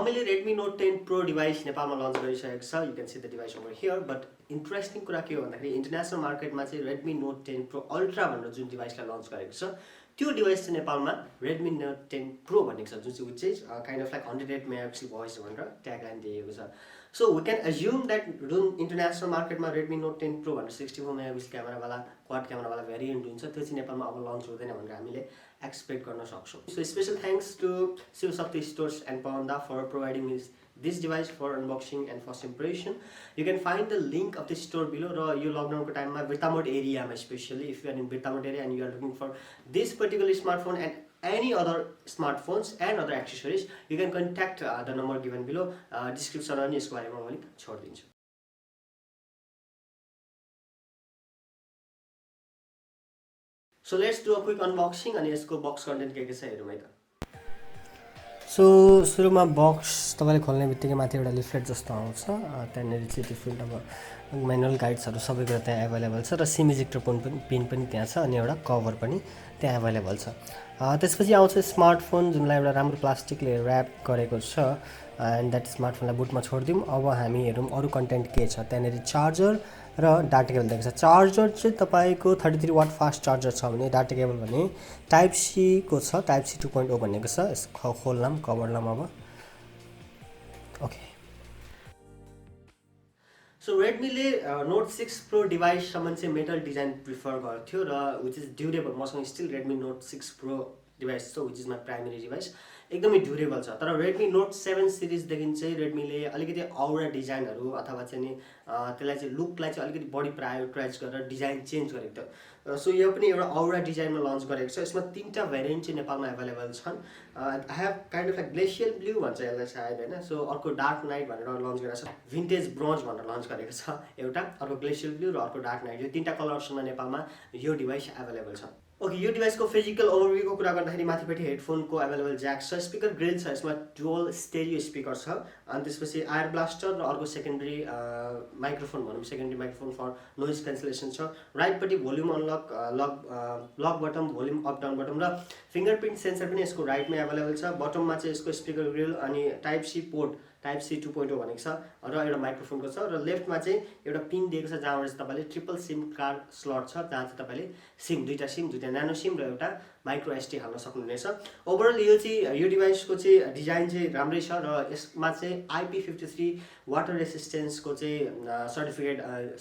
Xiaomi Redmi Note 10 Pro device नेपालमा lunch गरिसकेको छ. You can see the device over here. But interesting कुरा के हो भन्दाखेरि इन्टरनेसनल मार्केटमा चाहिँ Redmi Note 10 Pro Ultra भनेर जुन डिभाइसलाई लन्च गरेको छ त्यो डिभाइस चाहिँ नेपालमा Redmi Note 10 Pro भनेको छ, जुन चाहिँ kind of like 108 megapixel voice भनेर ट्यागलाइन दिएको छ. So we can assume that जुन इन्टरनेसनल मार्केटमा Redmi Note 10 Pro भनेर 64 megapixel क्यामेरावाला क्वाड क्यामेरावाला भेरिएन्ट हुन्छ त्यो चाहिँ नेपालमा अब लन्च हुँदैन भनेर हामीले एक्सपेक्ट गर्न सक्छौँ. So special thanks to Shiv Shakti Stores and Pawanda for providing this device for unboxing and first impression. You can find the link of this store below. र यो लकडाउनको टाइममा बिर्तामोड एरियामा specially if you are in Birtamod area and you are looking for this particular smartphone and any other smartphones and other accessories, you can contact the number given below. Description अनि यसको बारेमा म link छोडिदिन्छु. So let's do a quick unboxing अनि यसको box content के छ हेरौँ है त. सो सुरुमा बक्स तपाईले खोल्ने बित्तिकै माथि एउटा लिफलेट जस्तो आउँछ. त्यहाँनिर चाहिँ त्यो फिल्ड अब म्यानुअल गाइड्सहरू सबै कुरा त्यहाँ एभाइलेबल छ र सिम इजेक्टर पिन पनि त्यहाँ छ अनि एउटा कभर पनि त्यहाँ एभाइलेबल छ. त्यसपछि आउँछ स्मार्टफोन जुनलाई एउटा राम्रो प्लास्टिकले ऱ्याप गरेको छ एन्ड द्याट स्मार्टफोनलाई बुटमा छोडिदिउँ. अब हामी हेरौँ अरू कन्टेन्ट के छ. त्यहाँनिर चार्जर र डाटा केबल दिएको छ. चार्जर चाहिँ तपाईँको 33 वाट फास्ट चार्जर छ भने डाटा केबल भने टाइप सी को छ, टाइप सी 2.0 भनेको छ. यसको खोल्लाम कभरलाम अब. ओके. सो रेडमीले नोट 6 प्रो डिभाइससम्म चाहिँ मेटल डिजाइन प्रिफर गर्थ्यो र विच इज ड्युरेबल. मसँग still Redmi note 6 pro device छ which is my primary device. एकदमै ड्युरेबल छ. तर रेडमी नोट 7 सिरिजदेखि चाहिँ रेडमीले अलिकति औरा डिजाइनहरू अथवा चाहिँ नि त्यसलाई चाहिँ लुकलाई चाहिँ अलिकति बढी प्रायोरिटाइज गरेर डिजाइन चेन्ज गरेको थियो. सो यो पनि एउटा औरा डिजाइनमा लन्च गरेको छ. यसमा 3टा भेरिएन्ट चाहिँ नेपालमा एभाइलेबल छन्. I have kind of like glacial blue भन्छ यसलाई सायद होइन. सो अर्को डार्क नाइट भनेर लन्च गरेको छ. भिन्टेज ब्रोन्ज भनेर लन्च गरेको छ एउटा, अर्को ग्लेसियल ब्लू र अर्को डार्क नाइट. यो 3टा कलर्समा नेपालमा यो डिभाइस एभाइलेबल छ. ओके. यो डिभाइसको फिजिकल ओभरभ्यूको कुरा गर्दाखेरि माथिपट्टि हेडफोनको एभाइलेबल ज्याक छ. स्पिकर ग्रिल छ. यसमा डुअल स्टेरियो स्पिकर छ अनि त्यसपछि आयर ब्लास्टर र अर्को सेकेन्डरी माइक्रोफोन भनौँ, secondary microphone for noise cancellation छ. राइटपट्टि volume unlock lock button, volume up down button र फिङ्गरप्रिन्ट सेन्सर पनि यसको राइटमा एभाइलेबल छ. बटममा चाहिँ यसको स्पिकर ग्रिल अनि type C port, type C 2.0 भनेको छ र एउटा माइक्रोफोनको छ. र लेफ्टमा चाहिँ एउटा पिन दिएको छ जहाँबाट चाहिँ तपाईँले ट्रिपल सिम कार्ड स्लट छ जहाँ चाहिँ तपाईँले दुईवटा सिम, दुईवटा न्यानो सिम र एउटा माइक्रो एसडी हाल्न सक्नुहुनेछ. ओभरअल यो डिभाइसको चाहिँ डिजाइन चाहिँ राम्रै छ र यसमा चाहिँ IP53 वाटर रेसिस्टेन्सको चाहिँ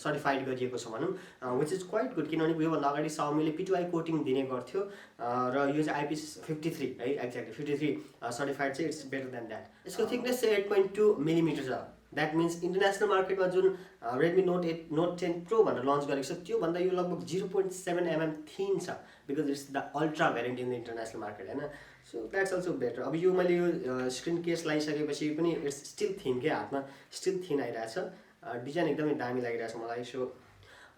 सर्टिफाइड गरिएको छ भनौँ, विच इज क्वाइट गुड. किनभने योभन्दा अगाडि Xiaomi P2I कोटिङ दिने गर्थ्यो र यो चाहिँ IP53 है, एक्ज्याक्टली 53 सर्टिफाइड चाहिँ इट्स बेटर देन द्याट. यसको थिकनेस चाहिँ 8.2 मिलिमिटर छ. द्याट मिन्स इन्टरनेसनल मार्केटमा जुन रेडमी नोट 10 प्रो भनेर लन्च गरेको छ त्योभन्दा यो लगभग 0.7 mm थिन छ because it's the ultra variant in the international market होइन. So that's also better. अब यो मैले यो स्क्रिन केस लगाइसकेपछि पनि इट्स स्टिल थिन के, हातमा स्टिल थिन आइरहेछ. डिजाइन एकदमै दामी लागिरहेछ मलाई. सो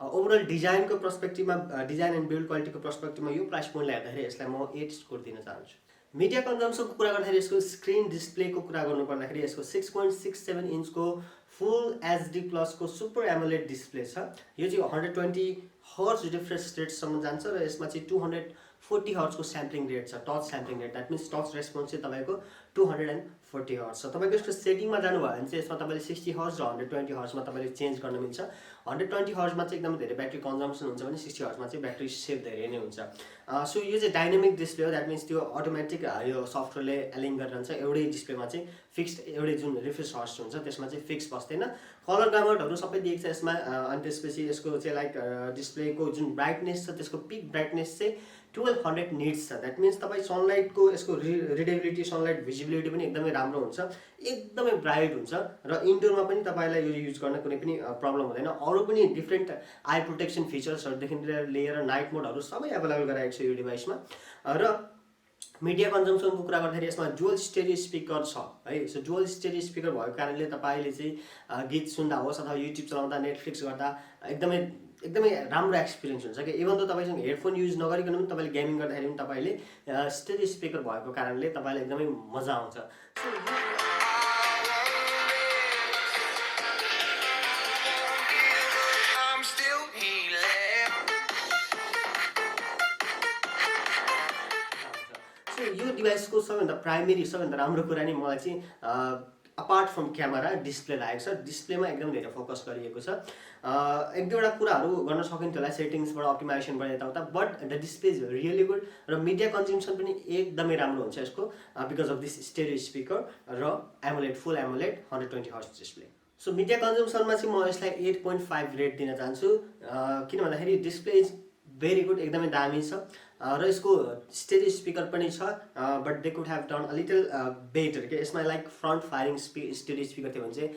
ओभरअल डिजाइनको पर्सपेक्टिभमा, डिजाइन एन्ड बिल्ड क्वालिटीको पर्सपेक्टिभमा यो प्राइस पोइन्टलाई हेर्दाखेरि यसलाई म 8 स्कोर दिन चाहन्छु. मिडिया कन्जम्सनको कुरा गर्दाखेरि यसको स्क्रिन डिस्प्लेको कुरा गर्नुपर्दाखेरि यसको 6.67 इन्चको फुल एचडी प्लसको सुपर एमोलेड डिस्प्ले छ. यो चाहिँ 120 हर्ट्ज रिफ्रेस रेटसम्म जान्छ र यसमा चाहिँ 240 हर्ट्जको स्याम्पलिङ रेट छ, touch sampling rate. That means touch response चाहिँ तपाईँको 240 हर्ट्ज छ. तपाईँको यसको सेटिङमा जानुभयो भने चाहिँ यसमा तपाईँले 60 हर्ट्ज र 120 हर्ट्जमा तपाईँले चेन्ज गर्न मिल्छ. 120 हर्ट्जमा चाहिँ एकदमै धेरै ब्याट्री कन्जम्सन हुन्छ भने 60 हर्ट्जमा चाहिँ ब्याट्री सेभ धेरै नै हुन्छ. सो यो चाहिँ डाइनामिक डिस्प्ले हो. द्याट मिन्स त्यो अटोमेटिक यो सफ्टवेयरले एलिङ गरिरहन्छ. एउटै डिस्प्लेमा चाहिँ फिक्स्ड, एउटै जुन रिफ्रेस हर्ट्ज हुन्छ त्यसमा चाहिँ फिक्स बस्दैन. कलर गामर्टहरू सबै दिएको छ यसमा. अनि त्यसपछि यसको चाहिँ लाइक डिस्प्लेको जुन ब्राइटनेस छ त्यसको पिक ब्राइटनेस चाहिँ 1200 निट्स छ. द्याट मिन्स तपाईँ सनलाइटको यसको रिडेबिलिटी, सनलाइट भिजिबिलिटी पनि एकदमै राम्रो हुन्छ, एकदमै ब्राइट हुन्छ र इन्डोरमा पनि तपाईँलाई यो युज गर्न कुनै पनि प्रब्लम हुँदैन. अरू पनि डिफ्रेन्ट आई प्रोटेक्सन फिचर्सहरूदेखि लिएर नाइट मोडहरू सबै एभाइलेबल गराएको छ यो डिभाइसमा. र मिडिया कन्जम्सनको कुरा गर्दाखेरि यसमा डुअल स्टेरियो स्पिकर छ है. सो डुअल स्टेरियो स्पिकर भएको कारणले तपाईँले चाहिँ गीत सुन्दा होस् अथवा युट्युब चलाउँदा, नेटफ्लिक्स गर्दा एकदमै राम्रो एक्सपिरियन्स हुन्छ कि. इभन त तपाईँसँग हेडफोन युज नगरिकन पनि तपाईँले गेमिङ गर्दाखेरि पनि तपाईँले स्टेरियो स्पिकर भएको कारणले तपाईँलाई एकदमै मजा आउँछ. यो डिभाइसको सबैभन्दा प्राइमेरी, सबैभन्दा राम्रो कुरा नै मलाई चाहिँ अपार्ट फ्रम क्यामेरा डिस्प्ले लागेको छ, डिस्प्लेमा एकदम धेरै फोकस गरिएको छ। एक दुईवटा कुराहरू गर्न सकिन्थ्यो होला सेटिङ्सबाट अप्टिमाइजेसनबाट यताउता, but the display is really good र मिडिया कन्ज्युम्सन पनि एकदमै राम्रो हुन्छ यसको because of this stereo speaker र AMOLED full AMOLED 120 hertz display. So media कन्ज्युम्सनमा चाहिँ म यसलाई 8.5 रेट दिन चाहन्छु, किन भन्दाखेरि डिस्प्ले इज भेरी गुड, एकदमै दामी छ र यसको स्टेरियो स्पिकर पनि छ, but they could have done a little better के यसमा like front firing stereo speaker थियो भने चाहिँ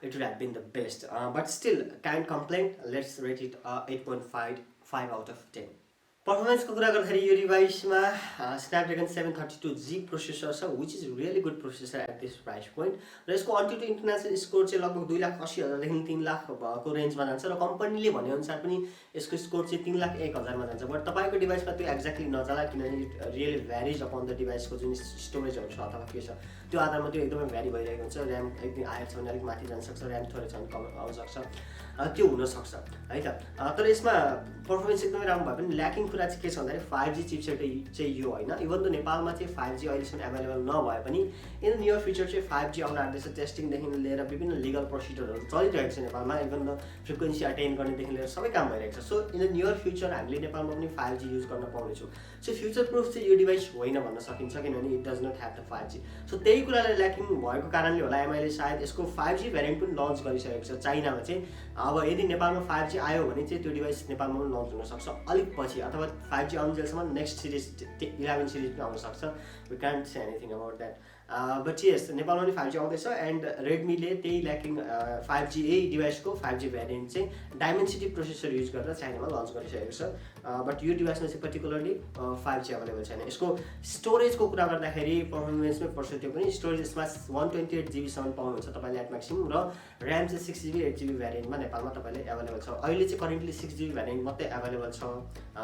it would have been the best, but still can't complain. Let's rate it 8.5 out of 10. Performance को कुरा गर्दाखेरि यो डिभाइसमा Snapdragon 732G प्रोसेसर छ, which is really good processor at this price point, र यसको Antutu इन्टरनेसनल स्कोर चाहिँ लगभग 2,80,000 देखि 3 लाख को रेन्जमा जान्छ र कम्पनीले भने अनुसार पनि यसको स्कोर चाहिँ 3,01,000 मा जान्छ। बट तपाईको डिभाइसमा त्यो एक्ज्याक्टली नजाला, किनभने रियली भ्यारिज अपन द डिभाइसको जुन स्टोरेजहरु छ अथवा के छ त्यो आधारमा त्यो एकदमै भ्यारी भइरहेको हुन्छ। र्याम एकदम हायर छ भने अलिक माथि जान सक्छ, र्याम थोरै छ भने कम आउन सक्छ, त्यो हुन सक्छ है त। तर यसमा परफर्मेन्स एकदमै राम्रो भए पनि ल्याकिङ कुरा चाहिँ के छ भन्दाखेरि 5G चिपसेट चाहिँ यो होइन। इभन त नेपालमा चाहिँ 5G अहिलेसम्म एभाइलेबल नभए पनि इन नियर फ्युचर चाहिँ 5G आउन आँट्दैछ। टेस्टिङदेखि लिएर विभिन्न लिगल प्रोसिडरहरू चलिरहेको छ नेपालमा, इभन द फ्रिक्वेन्सी अटेन गर्नेदेखि लिएर सबै काम भइरहेको छ। So in the near future हामीले नेपालमा पनि 5G युज गर्न पाउनेछौँ। सो फ्युचर प्रुफ चाहिँ यो डिभाइस होइन भन्न सकिन्छ, किनभने it does not have the 5G। So त्यही कुरालाई ल्याकिङ भएको कारणले होला एमआईले सायद यसको 5G भेरिएन्ट पनि लन्च गरिसकेको छ चाइनामा चाहिँ। अब यदि नेपालमा 5G आयो भने चाहिँ त्यो डिभाइस नेपालमा पनि लन्च हुन सक्छ अलिक पछि, अथवा 5G आउन्जेलसम्म नेक्स्ट सिरिज 11 सिरिज पनि आउन सक्छ। We can't say anything about that, but yes नेपालमा पनि 5G आउँदैछ। एन्ड रेडमीले त्यही ल्याकिङ 5G यही डिभाइसको 5G भेरिएन्ट चाहिँ डाइमेन्सिटी प्रोसेसर युज गरेर चाइनामा लन्च गरिसकेको छ। बट यो डिभाइसमा चाहिँ पर्टिकुलरली 5G अभाइलेबल छैन। यसको स्टोरेजको कुरा गर्दाखेरि पर्फर्मेन्समै पर्छ, त्यो पनि स्टोरेज यसमा 128GB पाउनुहुन्छ तपाईँले एट म्याक्सिमम, र ऱ्याम चाहिँ 6GB 8GB भेरिएन्टमा नेपालमा तपाईँले एभाइलेबल छ। अहिले चाहिँ करेन्टली 6GB भेरिएन्ट मात्रै एभाइलेबल छ।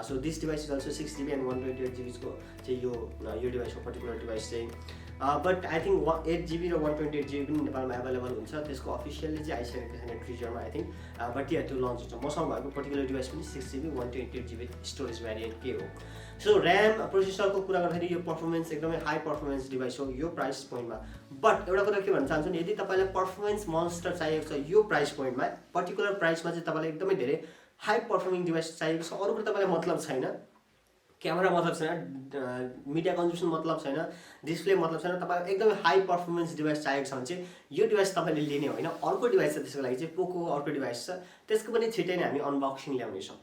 So this device is also 6GB and 128GB को चाहिँ यो डिभाइसको पर्टिकुलर डिभाइस चाहिँ। बट आई थिङ्क 8GB र 128GB पनि नेपालमा एभाइलेबल हुन्छ। त्यसको अफिसियल्ली चाहिँ आइसकेको छैन ट्रिजरमा आई थिङ्क, बट या त्यो लन्च हुन्छ। मसँग भएको पर्टिकुलर डिभाइस पनि 6GB 128GB स्टोरेज भेरिएन्ट के हो। सो ऱ्याम प्रोसेसरको कुरा गर्दाखेरि यो पर्फर्मेन्स एकदमै हाई पर्फर्मेन्स डिभाइस हो यो प्राइस पोइन्टमा। बट एउटा कुरा के भन्न चाहन्छु नि, यदि तपाईँलाई पर्फर्मेन्स मोन्स्टर चाहिएको छ यो प्राइस पोइन्टमा, पर्टिकुलर प्राइसमा चाहिँ तपाईँलाई एकदमै धेरै हाई पर्फर्मिङ डिभाइस चाहिएको छ, अरू कुरा तपाईँलाई मतलब छैन, क्यामेरा मतलब छैन, मिडिया कन्ज्युम्सन मतलब छैन, डिस्प्ले मतलब छैन, तपाईँलाई एकदमै हाई पर्फर्मेन्स डिभाइस चाहिएको छ भने चाहिँ यो डिभाइस तपाईँले लिने होइन। अर्को डिभाइस छ त्यसको लागि चाहिँ, पोको अर्को डिभाइस छ, त्यसको पनि छिट्टै नै हामी अनबक्सिङ ल्याउनेछौँ।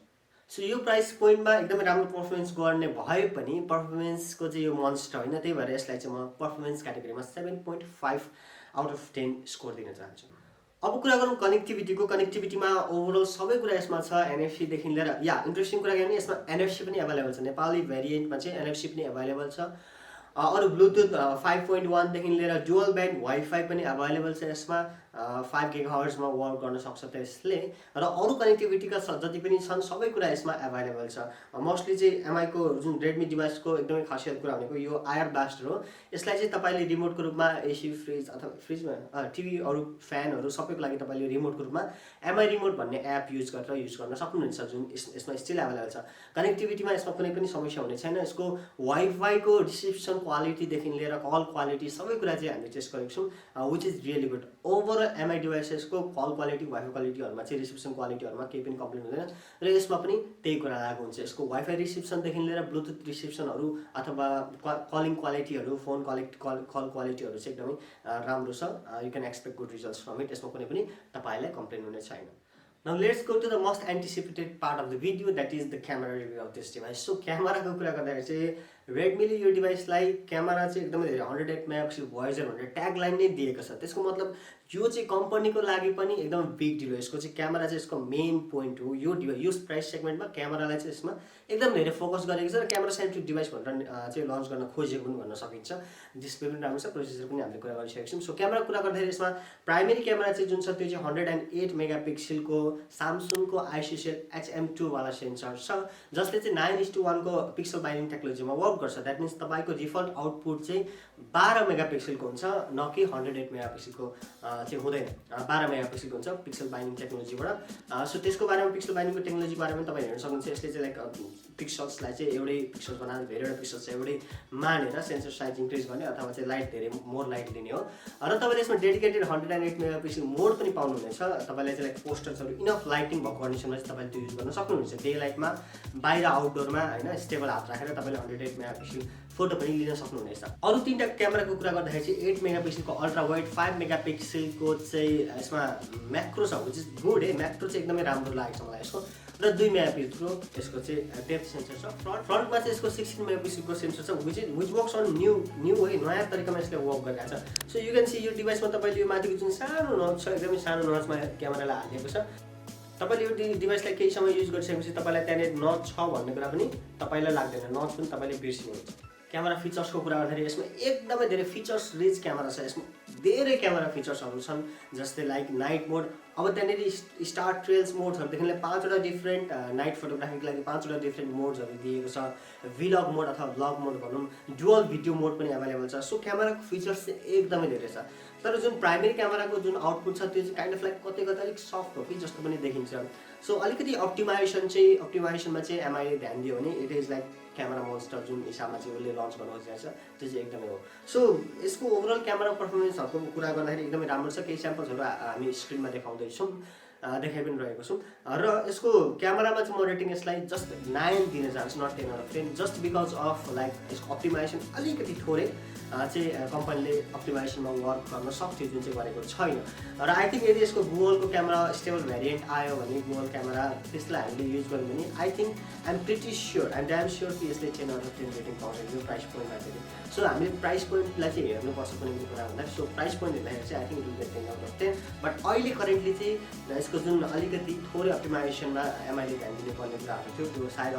सो यो प्राइस पोइन्टमा एकदमै राम्रो पर्फर्मेन्स गर्ने भए पनि पर्फर्मेन्सको चाहिँ यो मोन्स्टर होइन, त्यही भएर यसलाई चाहिँ म पर्फर्मेन्स क्याटेगोरीमा 7.5 आउट अफ 10 स्कोर दिन चाहन्छु। अब कुरा गरौँ कनेक्टिभिटीको। कनेक्टिभिटीमा ओभरअल सबै कुरा यसमा छ, एनएफसीदेखि लिएर या इन्ट्रेस्टिङ कुरा के भने यसमा एनएफसी पनि एभाइलेबल छ। नेपाली भेरिएन्टमा चाहिँ एनएफसी पनि एभाइलेबल छ। अरू ब्लुटुथ 5.1 देखि लिएर डुअल ब्यान्ड वाइफाई पनि एभाइलेबल छ यसमा। 5 GHz-मा वर्क गर्न सक्छ त्यसले, र अरू कनेक्टिभिटीका जति पनि छन् सबै कुरा यसमा एभाइलेबल छ। मोस्टली चाहिँ एमआईको जुन रेडमी डिभाइसको एकदमै खासियत कुरा भनेको यो आयर ब्लास्टर हो। यसलाई चाहिँ तपाईँले रिमोटको रूपमा एसी फ्रिज अथवा फ्रिजमा टिभी अरू फ्यानहरू सबैको लागि तपाईँले रिमोटको रूपमा एमआई रिमोट भन्ने एप युज गरेर युज गर्न सक्नुहुन्छ, जुन यसमा स्टिल एभाइलेबल छ। कनेक्टिभिटीमा यसमा कुनै पनि समस्या हुने छैन। यसको वाइफाईको रिसिप्सन क्वालिटीदेखि लिएर कल क्वालिटी सबै कुरा चाहिँ हामीले टेस्ट गरेको छौँ, which is really good. Overall MI डिभाइसेसको कल क्वालिटी वाइफाई क्वालिटीहरूमा चाहिँ रिसिप्सन क्वालिटीहरूमा केही पनि कम्प्लेन हुँदैन, र यसमा पनि त्यही कुरा लागु हुन्छ। यसको वाइफाई रिसिप्सनदेखि लिएर ब्लुटुथ रिसिप्सनहरू अथवा कलिङ क्वालिटीहरू, फोन कल क्वालिटीहरू चाहिँ एकदमै राम्रो छ। You can expect good results from it. यसमा कुनै पनि तपाईँलाई कम्प्लेन हुने छैन। Now let's go to the most anticipated part of the video, that is the camera review of this device. So क्यामेराको कुरा गर्दाखेरि चाहिँ रेडमीले यो डिभाइसलाई क्यामेरा चाहिँ एकदमै धेरै 108 मेगापिक्सल भोइजर भनेर ट्याग लाइन नै दिएको छ। त्यसको मतलब यो चाहिँ कम्पनीको लागि पनि एकदम बिग डिल हो। यसको चाहिँ क्यामेरा चाहिँ यसको मेन पोइन्ट हो। यो डिभाइस यो प्राइस सेगमेन्टमा क्यामेरालाई चाहिँ यसमा एकदम धेरै फोकस गरेको छ, र क्यामेरा सेन्ट्रिक डिभाइस भनेर चाहिँ लन्च गर्न खोजेको पनि भन्न सकिन्छ। डिस्प्ले पनि राम्रो छ, प्रोसेसर पनि हामीले कुरा गरिसकेको छौँ। सो क्यामेरा कुरा गर्दाखेरि यसमा प्राइमेरी क्यामेरा चाहिँ जुन छ त्यो चाहिँ 108 मेगापिक्सलको सामसुङको आइसोसेल HM2 वाला सेन्सर छ, जसले चाहिँ 9:1 को पिक्सल बाइन्डिङ टेक्नोलोजीमा वर्क वर्क गर्छ। द्याट मिन्स तपाईँको डिफल्ट आउटपुट चाहिँ 12 मेगापिक्सलको हुन्छ, न कि 108 मेगापिक्सलको चाहिँ हुँदैन। 12 मेगापिक्सलको हुन्छ पिक्सल बाइन्डिङ टेक्नोलोजीबाट। सो त्यसको बारेमा पिक्सल बाइन्डिङको टेक्नोलोजीको बारेमा तपाईँ हेर्न सक्नुहुन्छ। यसले चाहिँ लाइक पिक्सल्सलाई चाहिँ एउटै पिक्सल बनाएर धेरैवटा पिक्सल चाहिँ एउटै मानेर सेन्सर साइज इन्क्रिज गर्ने अथवा चाहिँ लाइट धेरै मोर लाइट लिने हो। र तपाईँले यसमा डेडिकेटेड 108 मेगापिक्सल मोड पनि पाउनुहुनेछ। तपाईँलाई चाहिँ लाइक पोस्टर्सहरू इनफ लाइटिङ भएको कन्डिसनमा चाहिँ तपाईँले त्यो युज गर्न सक्नुहुनेछ। डे लाइटमा बाहिर आउटडोरमा होइन स्टेबल हात राखेर तपाईँले 108 मेगापिक्सल फोटो पनि लिन सक्नुहुनेछ। अरू 3टा क्यामेराको कुरा गर्दाखेरि चाहिँ 8 मेगापिक्सलको अल्ट्रा वाइड, 5 मेगापिक्सलको चाहिँ यसमा म्याक्रो छ, विच इज गुड है। म्याक्रो चाहिँ एकदमै राम्रो लागेको छ मलाई यसको। र 2 मेगापिक्सलको यसको चाहिँ डेप्थ सेन्सर छ। फ्रन्टमा चाहिँ यसको 16 मेगापिक्सलको सेन्सर छ, विच वर्क्स अन न्यू है, नयाँ तरिकामा यसले वर्क गरिरहेको छ। सो यु क्यान सी यो डिभाइसमा तपाईँले यो माथिको जुन सानो नच छ, एकदमै सानो नचमा क्यामेरालाई हालिएको छ। तपाईँले यो डिभाइसलाई केही समय युज गरिसकेपछि तपाईँलाई त्यहाँनिर नच छ भन्ने कुरा पनि तपाईँलाई लाग्दैन, नच पनि तपाईँले बिर्सिनुहुन्छ। क्यामेरा फिचर्सको कुरा गर्दाखेरि यसमा एकदमै धेरै फिचर्स रिच क्यामेरा छ। यसमा धेरै क्यामेरा फिचर्सहरू छन्, जस्तै लाइक नाइट मोड। अब त्यहाँनिर स्टार ट्रेल्स मोड्सहरूदेखि लिएर 5वटा डिफ्रेन्ट नाइट फोटोग्राफीको लागि 5वटा डिफ्रेन्ट मोड्सहरू दिएको छ। भ्लग मोड अथवा ब्लग मोड भनौँ, डुअल भिडियो मोड पनि एभाइलेबल छ। सो क्यामेराको फिचर्स चाहिँ एकदमै धेरै छ। तर जुन प्राइमेरी क्यामेराको जुन आउटपुट छ त्यो चाहिँ काइन्ड अफ लाइक कतै कतै अलिक सफ्ट हो कि जस्तो पनि देखिन्छ। सो अलिकति अप्टिमाइजेसनमा चाहिँ एमआईले ध्यान दियो भने it is like camera monster जुन हिसाबमा चाहिँ उसले लन्च गर्न खोजिरहेको छ त्यो चाहिँ एकदमै हो। सो यसको ओभरअल क्यामेरा पर्फर्मेन्सहरूको कुरा गर्दाखेरि एकदमै राम्रो छ। केही स्याम्पल्सहरू हामी स्क्रिनमा देखाउँदैछौँ, देखाइ पनि रहेको छौँ। र यसको क्यामेरामा चाहिँ म रेटिङ यसलाई जस्ट 9 दिन चाहन्छु, not 10 out of 10, just because of like यसको अप्टिमाइजेसन अलिकति थोरै चाहिँ कम्पनीले अप्टिमाइजेसनमा वर्क गर्न सक्थ्यो, जुन चाहिँ गरेको छैन। र आई थिङ्क यदि यसको गुगलको क्यामेरा स्टेबल भेरिएन्ट आयो भने, गुगल क्यामेरा त्यसलाई हामीले युज गऱ्यौँ भने I think I'm pretty sure, I'm damn sure कि यसले 10 आउट अफ 10 रेटिङ पाउँछ यो प्राइस पोइन्टमा चाहिँ। सो हामीले प्राइस पोइन्टलाई चाहिँ हेर्नुपर्छ कुनै पनि कुरा भन्दा। सो प्राइस पोइन्ट हेर्दाखेरि चाहिँ I think it will get 10 out of 10। But अहिले करेन्टली चाहिँ यसको जुन अलिकति थोरै अप्टिमाइजेसनमा एमआईले ध्यान दिनुपर्ने कुराहरू थियो त्यो सायद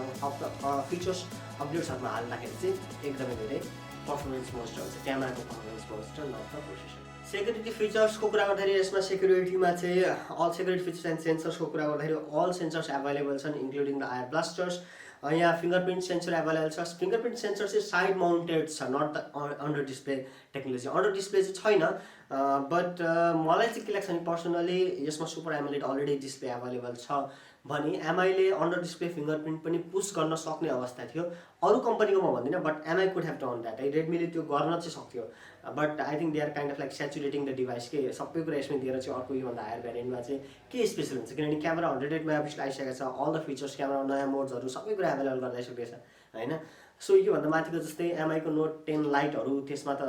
फिचर्स अपडेट्सहरूमा हाल्दाखेरि चाहिँ एकदमै धेरै पर्फर्मेन्स मोस्ट हुन्छ, क्यामेराको performance most not the processor. Security फिचर्सको कुरा गर्दाखेरि यसमा सेक्युरिटीमा चाहिँ अल सेक्युरिटी फिचर्स एन्ड सेन्सर्सको कुरा गर्दाखेरि अल सेन्सर्स एभाइलेबल छन्, इन्क्लुडिङ द आयर ब्लास्टर्स। यहाँ फिङ्गरप्रिन्ट सेन्सर एभाइलेबल छ। फिङ्गरप्रिन्ट सेन्सर चाहिँ साइड माउन्टेड छ, not the under display technology. Under display चाहिँ छैन, बट मलाई चाहिँ के लाग्छ भने पर्सनली यसमा super AMOLED already display available छ भने एमआईले अन्डर डिस्प्ले फिङ्गरप्रिन्ट पनि पुस गर्न सक्ने अवस्था थियो। अरू कम्पनीको म भन्दिनँ, but MI could have done that है। रेडमीले त्यो गर्न चाहिँ सक्थ्यो, but I think they are kind of like saturating the device के सबै कुरा यसमै दिएर चाहिँ अर्को योभन्दा हायर भेरिएन्टमा चाहिँ के स्पेसल हुन्छ, किनभने क्यामेरा 108 मेगापिक्सल आइसकेको छ, अल द फिचर्स क्यामेरा नयाँ मोड्सहरू सबै कुरा एभाइलेबल गराइसकेको छ होइन। सो योभन्दा माथिको जस्तै एमआईको नोट 10 लाइटहरू त्यसमा त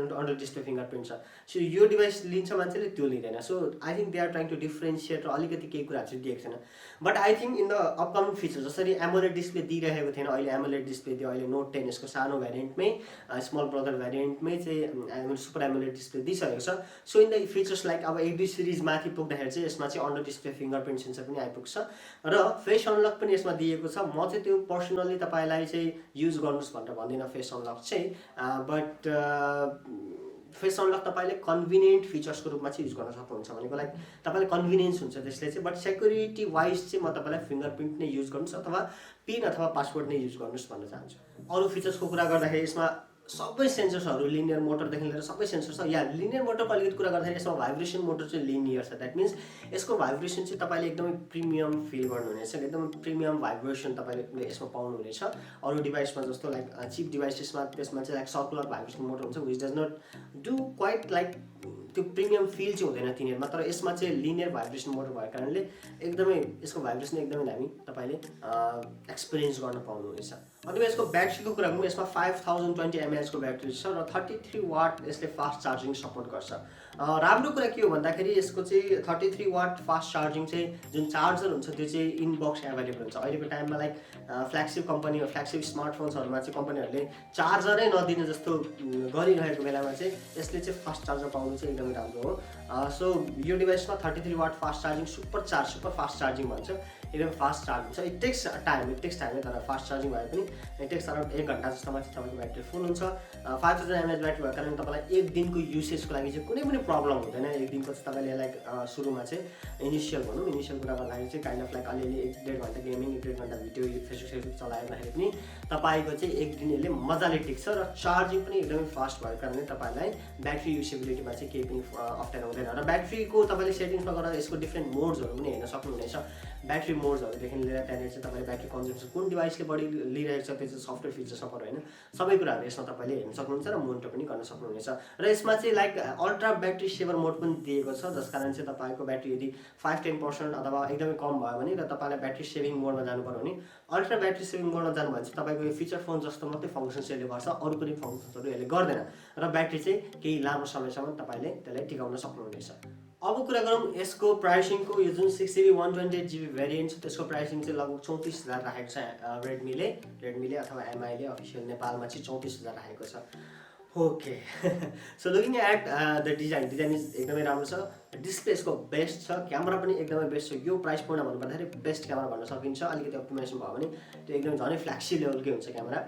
अन्डर डिस्प्ले फिङ्गरप्रिन्ट छ। सो यो डिभाइस लिन्छ मान्छेले, त्यो लिँदैन। So I think they are trying to differentiate र अलिकति केही कुराहरू चाहिँ दिएको छैन। But I think in the upcoming feature जसरी एमोलेड डिस्प्ले दिइरहेको थिएन, अहिले एमोलेड डिस्प्ले दियो। अहिले नोट 10 यसको सानो भेरिएन्टमै स्मल ब्रदर भेरिएन्टमै चाहिँ सुपर एमोलेड डिस्प्ले दिइसकेको छ। So in the features like अब 8 सिरिज माथि पुग्दाखेरि चाहिँ यसमा चाहिँ अन्डर डिस्प्ले फिङ्गरप्रिन्ट सेन्सर पनि आइपुग्छ र फेस अनलक पनि यसमा दिएको छ। म चाहिँ त्यो पर्सनली तपाईँलाई चाहिँ युज गर्नुहोस् भनेर भन्दिनँ फेस अनलक चाहिँ, बट फेस अनलक तपाईँले कन्भिनियन्ट फिचर्सको रूपमा चाहिँ युज गर्न सक्नुहुन्छ भनेको लाइक तपाईँलाई कन्भिनियन्स हुन्छ त्यसले चाहिँ। बट सेक्युरिटी वाइज चाहिँ म तपाईँलाई फिङ्गरप्रिन्ट नै युज गर्नुहोस् अथवा पिन अथवा पासवर्ड नै युज गर्नुहोस् भन्न चाहन्छु। अरू फिचर्सको कुरा गर्दाखेरि यसमा सबै सेन्सर्सहरू लिनियर मोटरदेखि लिएर सबै सेन्सर छ। या लिनियर मोटरको अलिकति कुरा गर्दाखेरि यसमा भाइब्रेसन मोटर चाहिँ लिनियर छ। द्याट मिन्स यसको भाइब्रेसन चाहिँ तपाईँले एकदमै प्रिमियम फिल गर्नुहुनेछ, एकदमै प्रिमियम भाइब्रेसन तपाईँले यसमा पाउनुहुनेछ। अरू डिभाइसमा जस्तो लाइक चिप डिभाइसेसमा त्यसमा चाहिँ लाइक सर्कुलर भाइब्रेसन मोटर हुन्छ, which does not do quite like त्यो प्रिमियम फिल चाहिँ हुँदैन तिनीहरूमा। तर यसमा चाहिँ लिनियर भाइब्रेसन मोटर भएको कारणले एकदमै यसको भाइब्रेसन एकदमै दामी तपाईँले एक्सपिरियन्स गर्न पाउनुहुनेछ। अनि यसको ब्याट्रीको कुरा गरौँ, यसमा 5020 mAh को ब्याट्री छ र 33 वाट यसले फास्ट चार्जिङ सपोर्ट गर्छ। राम्रो कुरा के हो भन्दाखेरि यसको चाहिँ 33 वाट फास्ट चार्जिङ चाहिँ जुन चार्जर हुन्छ त्यो चाहिँ इनबक्स एभाइलेबल हुन्छ। अहिलेको टाइममा लाइक फ्ल्यागसिप कम्पनी फ्ल्यागसिप स्मार्टफोन्सहरूमा चाहिँ कम्पनीहरूले चार्जरै नदिने जस्तो गरिरहेको बेलामा चाहिँ यसले चाहिँ फास्ट चार्जर पाउनु चाहिँ एकदमै राम्रो हो। सो यो डिभाइसमा 33 watt fast charging super fast charging भन्छ। एकदम फास्ट चार्ज हुन्छ। इट टेक्स टाइम तर फास्ट चार्जिङ भए पनि इट टेक्स अराउन्ड 1 घन्टा जस्तोमा चाहिँ तपाईँको ब्याट्री फुल हुन्छ। 5000 mAh ब्याट्री भएको कारण तपाईँलाई 1 दिनको युसेजको लागि चाहिँ कुनै पनि प्रब्लम हुँदैन। 1 दिनको चाहिँ तपाईँले लाइक सुरुमा चाहिँ इनिसियल कुरा गर्दाखेरि चाहिँ काइन्ड अफ लाइक अलिअलि 1-1.5 घन्टा गेमिङ 1-1.5 घन्टा भिडियो फेसबुक चलाउँदाखेरि पनि तपाईँको चाहिँ 1 दिन यसले मजाले टिक्छ र चार्जिङ पनि एकदमै फास्ट भएको कारणले तपाईँलाई ब्याट्री युसेबिलिटीमा चाहिँ केही पनि अप्ठ्यारो हुँदैन। र ब्याट्रीको तपाईँले सेटिङ्समा गएर यसको डिफ्रेन्ट मोड्सहरू पनि हेर्न सक्नुहुनेछ। ब्याट्री मोड्सहरूदेखि लिएर त्यहाँनिर चाहिँ तपाईँले ब्याट्री कन्जम्सन कुन डिभाइसले बढी लिइरहेको छ त्यो चाहिँ सफ्टवेयर फिचर्समा पऱ्यो होइन, सबै कुराहरू यसमा तपाईँले हेर्न सक्नुहुन्छ र मोनिटर पनि गर्न सक्नुहुनेछ। र यसमा चाहिँ लाइक अल्ट्रा ब्याट्री सेभर मोड पनि दिएको छ, जस कारण चाहिँ तपाईँको ब्याट्री यदि 5-10% अथवा एकदमै कम भयो भने र तपाईँलाई ब्याट्री सेभिङ मोडमा जानु पर्यो भने अल्ट्रा ब्याट्री सेभिङ मोडमा जानु भने चाहिँ तपाईँको यो फिचर फोन जस्तो मात्रै फङ्सन्स यसले गर्छ, अरू कुनै फङ्सन्सहरू यसले गर्दैन र ब्याट्री चाहिँ केही लामो समयसम्म तपाईँले त्यसलाई टिकाउन सक्नुहुनेछ। अब कुरा गरौँ यसको प्राइसिङको। यो जुन 6GB 128GB भेरिएन्ट छ त्यसको प्राइसिङ चाहिँ लगभग 34,000 राखेको छ रेडमीले अथवा एमआईले अफिसियल नेपालमा चाहिँ 34,000 राखेको छ। Okay so looking at the design is एकदमै राम्रो छ। डिस्प्ले यसको बेस्ट छ, क्यामेरा पनि एकदमै बेस्ट छ। यो प्राइस पॉइन्टमा भन्नुपर्दाखेरि बेस्ट क्यामेरा भन्न सकिन्छ। अलिकति अप्टिमाइजेसन भयो भने त्यो एकदमै झनै फ्ल्याक्सी लेभलकै हुन्छ क्यामेरा।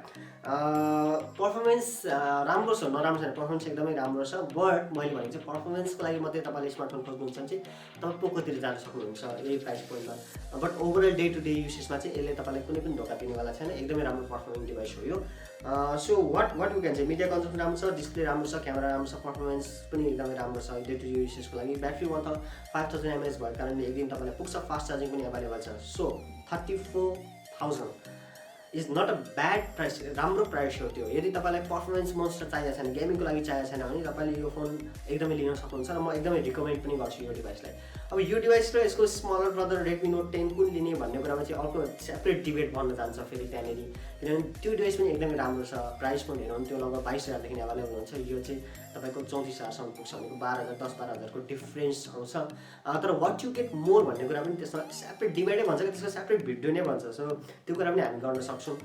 पर्फर्मेन्स राम्रो छ, नराम्रो छैन, पर्फर्मेन्स एकदमै राम्रो छ। बट मैले भनेको चाहिँ पर्फर्मेन्सको लागि मात्रै तपाईँले स्मार्टफोन खोज्नुहुन्छ भने चाहिँ तपाईँ पोकोतिर जान सक्नुहुन्छ यही प्राइस पोइन्टमा। But overall day to day युसेजमा चाहिँ यसले तपाईँलाई कुनै पनि धोका दिनेवाला छैन, एकदमै राम्रो पर्फर्मिङ डिभाइस हो यो। सो वाट यु क्यान चाहिँ मिडिया कन्जम्सन राम्रो छ, डिस्प्ले राम्रो छ, क्यामेरा राम्रो छ, पर्फर्मेन्स पनि एकदमै राम्रो छ डे टु डे युसेजको लागि। ब्याट्री 5000 mAh भएको कारणले एक दिन तपाईँलाई पुग्छ, फास्ट चार्जिङ पनि एभाइलेबल छ। So 34,000 is not a bad price, राम्रो प्राइस हो त्यो। यदि तपाईँलाई पर्फर्मेन्स मोन्स्टर चाहिएको छैन, गेमिङको लागि चाहिएको छैन भने तपाईँले यो फोन एकदमै लिन सक्नुहुन्छ र म एकदमै रिकमेन्ड पनि गर्छु यो डिभाइसलाई। अब यो डिभाइस र यसको स्मलर ब्रदर रेडमी नोट 10 कुन लिने भन्ने कुरामा चाहिँ अर्को सेपरेट डिबेट बन्न जान्छ फेरि त्यहाँनिर, किनभने त्यो डिभाइस पनि एकदमै राम्रो छ। प्राइस पनि हेरौँ त्यो लगभग 22,000देखि एभाइलेबल हुन्छ, यो चाहिँ तपाईँको 34,000सम्म पुग्छ भनेको 12,000 10-12,000को डिफ्रेन्स आउँछ। तर वाट यु गेट मोर भन्ने कुरा पनि त्यसमा सेपरेट डिबेटै भन्छ कि त्यसको सेपरेट भिडियो नै भन्छ। सो त्यो कुरा पनि हामी गर्न सक्छौँ।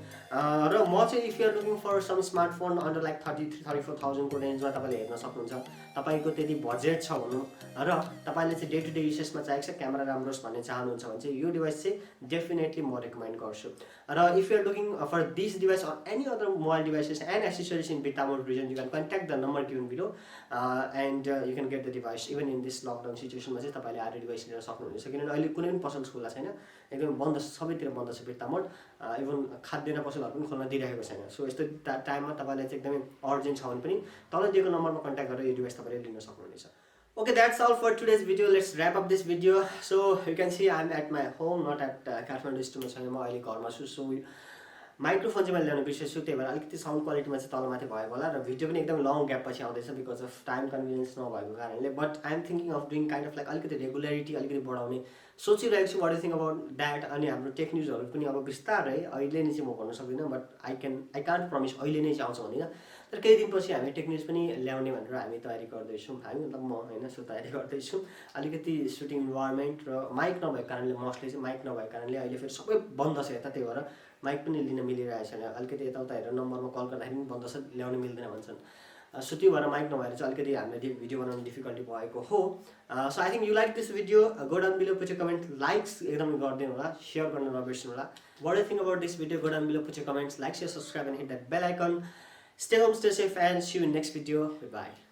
र म चाहिँ if you're looking for some smartphone under like 33,000-34,000को रेन्जमा तपाईँले हेर्न सक्नुहुन्छ। तपाईँको त्यति बजेट छ भनौँ र तपाईँले चाहिँ डे टु डे युसेसमा चाहिएको छ, क्यामेरा राम्रो होस् भन्ने चाहनुहुन्छ भने चाहिँ यो डिभाइस चाहिँ डेफिनेटली म रेकमेन्ड गर्छु। र if you're looking for this device or any other mobile devices and accessories in Beta Mode region, you can contact the number given below and you can get the device even in this lockdown situation मा चाहिँ तपाईँले आएर device लिन सक्नुहुनेछ। किनभने अहिले कुनै पनि पसल खुल्ला छैन, एकदम बन्द छ, सबैतिर बन्द छ Beta Mode। इभन खाद्यान्न पसलहरू पनि खोल्न दिइरहेको छैन। सो यस्तो टाइममा तपाईँलाई चाहिँ एकदमै अर्जेन्ट छ भने पनि तल दिएको नम्बरमा कन्ट्याक्ट गरेर यो डिभाइस तपाईँले लिन सक्नुहुनेछ। Okay, that's all for today's video. Let's wrap up this video. So you can see I'm at my home, not at Kathmandu स्टुडियोमा। म अहिले घरमा छु। सो माइक्रोफोन चाहिँ मैले ल्याउनु बिर्सेछु, त्यही भएर अलिकति साउन्ड क्वालिटीमा चाहिँ तलमाथि भएको होला र भिडियो पनि एकदम लङ ग्याप पछि आउँदैछ बिकज अफ टाइम कन्भिनियन्स नभएको कारणले। But I am thinking of doing kind of like अलिकति रेगुलरिटी अलिकति बढाउने सोचिरहेको छु। What you think about that? अनि हाम्रो टेक न्युजहरू पनि अब बिस्तारै अहिले नै चाहिँ म भन्न सक्दिनँ, बट आई कान्ट प्रमिस अहिले नै चाहिँ आउँछ भन्दिनँ। तर केही दिनपछि हामी टेक न्युज पनि ल्याउने भनेर हामी तयारी गर्दैछौँ। हामी मतलब म होइन, सो तयारी गर्दैछु। अलिकति सुटिङ इन्भाइरोमेन्ट र माइक नभएको कारणले, मोस्टली चाहिँ माइक नभएको कारणले अहिले फेरि सबै बन्द छ यता, त्यही भएर माइक पनि लिन मिलिरहेको छैन। अलिकति यताउता हेरेर नम्बरमा कल गर्दाखेरि पनि बन्द छ, ल्याउन मिल्दैन भन्छन्। सो त्यो भएर माइक नभएर चाहिँ अलिकति हामीले भिडियो बनाउनु डिफिकल्टी भएको हो। So I think you like this video, go down below put your comment, likes एकदमै गरिदिनु होला, सेयर गर्न नबिर्सनु होला। What you think about this video, go down below put your comments, like, share, subscribe and hit that bell icon. Stay home, stay safe and see you in next video. Bye bye.